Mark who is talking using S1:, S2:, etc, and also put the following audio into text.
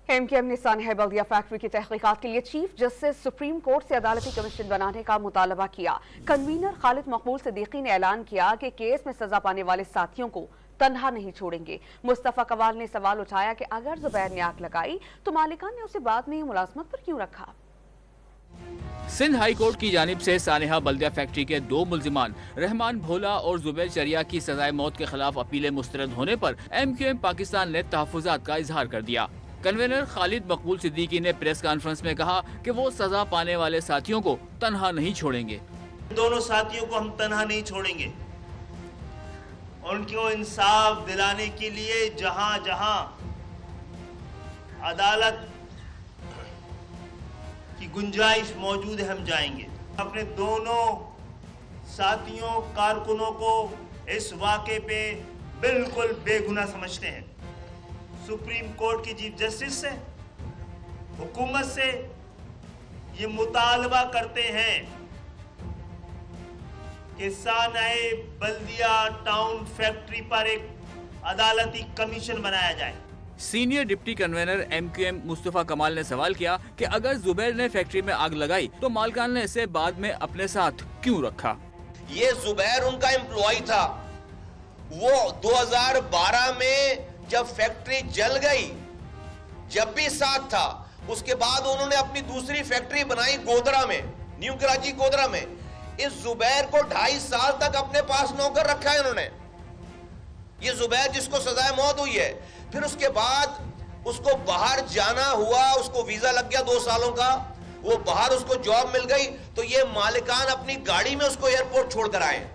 S1: MQM ने सानिया बल्दिया factory की तहकीकात के लिए चीफ जस्टिस सुप्रीम कोर्ट से अदालती कमीशन बनाने का मुतालबा किया। कन्वीनर खालिद मकबूल सिद्दीकी ने ऐलान किया कि केस में सजा पाने वाले साथियों को तन्हा नहीं छोड़ेंगे। मुस्तफा कवाल ने सवाल उठाया कि अगर जुबैर ने आग लगाई तो मालिकान ने उसे बाद में मुलाजमत पर क्यों रखा।
S2: सिंध हाई कोर्ट की जानिब से सानिया बल्दिया फैक्ट्री के दो मुल्जिमान रहमान भोला और जुबैर चरिया की सजाए मौत के खिलाफ अपीलें मुस्तरद होने पर एमक्यूएम पाकिस्तान ने तहफ़्फ़ुज़ात का इजहार कर दिया। कन्वीनर खालिद मकबूल सिद्दीकी ने प्रेस कॉन्फ्रेंस में कहा कि वो सजा पाने वाले साथियों को तन्हा नहीं छोड़ेंगे।
S3: दोनों साथियों को हम तन्हा नहीं छोड़ेंगे। उनको इंसाफ दिलाने के लिए जहां जहां अदालत की गुंजाइश मौजूद है हम जाएंगे। अपने दोनों साथियों कारकुनों को इस वाक़े पे बिल्कुल बेगुनाह समझते हैं। सुप्रीम कोर्ट की चीफ जस्टिस से, हुकूमत से ये मुतालबा करते हैं कि सानिया बल्दिया टाउन फैक्ट्री पर एक अदालती कमीशन बनाया जाए।
S2: Senior deputy convener MQM Mustafa कमाल ने सवाल किया कि अगर जुबैर ने फैक्ट्री में आग लगाई तो मालिकान ने इसे बाद में अपने साथ क्यों रखा।
S4: ये जुबैर उनका एम्प्लॉय था। वो 2012 में जब फैक्ट्री जल गई, जब भी साथ था, उसके बाद उन्होंने अपनी दूसरी फैक्ट्री बनाई गोधरा में, न्यू कराची गोधरा में। इस जुबैर को 2.5 साल तक अपने पास नौकर रखा है उन्होंने। ये जुबैर जिसको सजाए मौत हुई है, फिर उसके बाद उसको बाहर जाना हुआ, उसको वीजा लग गया 2 सालों का, वो बाहर उसको जॉब मिल गई, तो ये मालिकान अपनी गाड़ी में उसको एयरपोर्ट छोड़कर आए।